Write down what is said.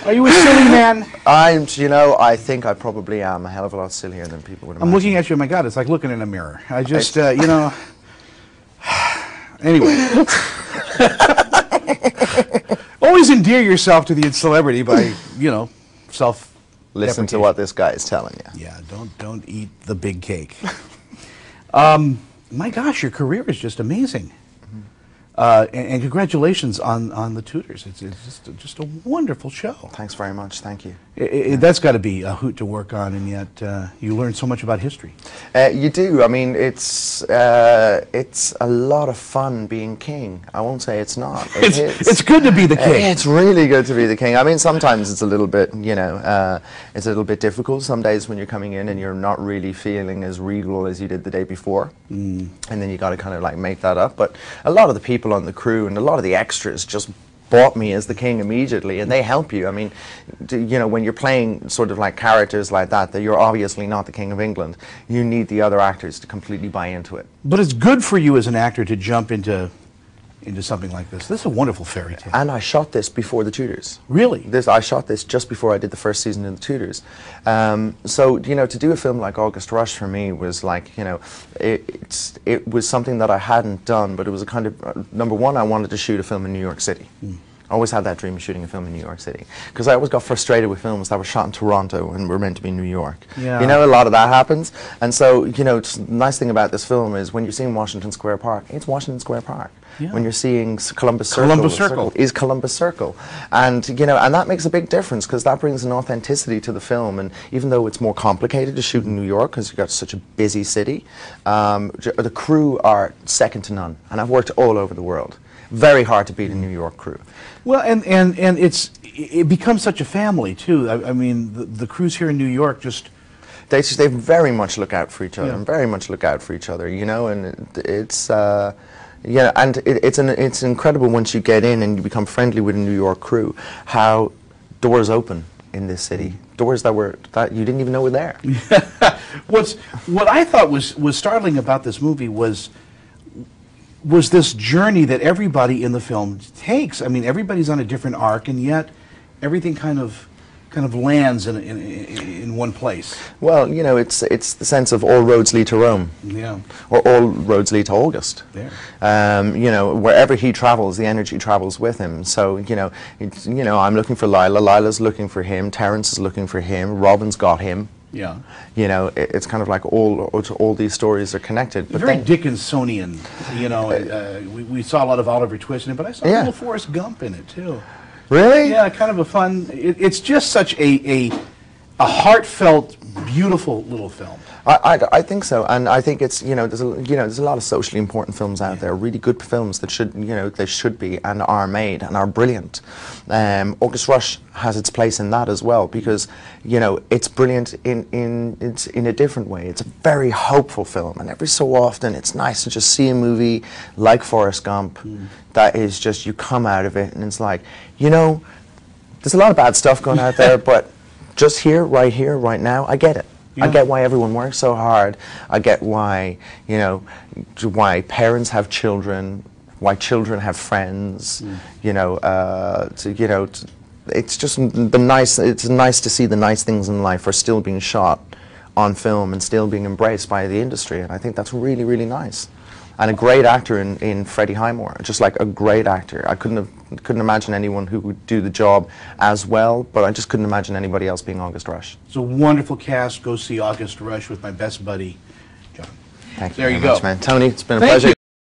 Are you a silly man? You know, I think I probably am a hell of a lot sillier than people would imagine. I'm looking at you, my God, it's like looking in a mirror. I just, you know, anyway. Always endear yourself to the celebrity by, you know, Listen to what this guy is telling you. Yeah, don't eat the big cake. My gosh, your career is just amazing. And congratulations on the Tudors. It's just a wonderful show. Thanks very much. Thank you. That's got to be a hoot to work on, and yet you learn so much about history. You do. I mean, it's a lot of fun being king. I won't say it's not. It's good to be the king. It's really good to be the king. I mean, sometimes it's a little bit, you know, it's a little bit difficult. Some days when you're coming in and you're not really feeling as regal as you did the day before, and then you got to kind of like make that up. But a lot of the people on the crew and a lot of the extras just bought me as the king immediately, and they help you. I mean, you know, when you're playing sort of like characters like that you're obviously not the King of England, you need the other actors to completely buy into it. But it's good for you as an actor to jump into something like this. This is a wonderful fairy tale. And I shot this before the Tudors. Really? I shot this just before I did the first season of the Tudors. So, you know, to do a film like August Rush for me was like, you know, it was something that I hadn't done, but it was a kind of, number one, I wanted to shoot a film in New York City. I always had that dream of shooting a film in New York City, because I always got frustrated with films that were shot in Toronto and were meant to be in New York. Yeah. You know, a lot of that happens. And so, you know, the nice thing about this film is when you're seeing Washington Square Park, it's Washington Square Park. Yeah. When you're seeing Columbus Circle is Columbus Circle. And, you know, and that makes a big difference, because that brings an authenticity to the film. And even though it's more complicated to shoot in New York, because you've got such a busy city, the crew are second to none. And I've worked all over the world. Very hard to beat a New York crew. Well, and it becomes such a family too. I mean, the crews here in New York they very much look out for each other, yeah. and very much look out for each other. You know, and it's yeah, and it's incredible once you get in and you become friendly with a New York crew, how doors open in this city. Doors that you didn't even know were there. What I thought was startling about this movie was this journey that everybody in the film takes. I mean, everybody's on a different arc, and yet everything kind of lands in one place. Well, you know, it's the sense of all roads lead to Rome. Yeah. Or all roads lead to August. There. You know, wherever he travels, the energy travels with him. So, you know, I'm looking for Lila, Lila's looking for him, Terence is looking for him, Robin's got him. Yeah. You know, it's kind of like all these stories are connected. But very Dickinsonian, you know. We saw a lot of Oliver Twist in it, but I saw a little Forrest Gump in it too. Really? Yeah, kind of a fun. It's just such a heartfelt, beautiful little film. I think so, and I think it's, you know, there's a lot of socially important films out there, really good films that should, you know, they should be and are made and are brilliant. August Rush has its place in that as well, because, you know, it's brilliant in a different way. It's a very hopeful film, and every so often it's nice to just see a movie like Forrest Gump that is just, you come out of it and it's like, you know, there's a lot of bad stuff going out there, but just here, right now, I get it. Yeah. I get why everyone works so hard. I get why, you know, why parents have children, why children have friends. You know, it's just nice. It's nice to see the nice things in life are still being shot on film and still being embraced by the industry, and I think that's really, really nice. And a great actor in Freddie Highmore, just like a great actor. I couldn't imagine anyone who would do the job as well, but I just couldn't imagine anybody else being August Rush. It's a wonderful cast. Go see August Rush with my best buddy, John. Thank you there very you much, go. man. Tony, it's been a Thank pleasure. You.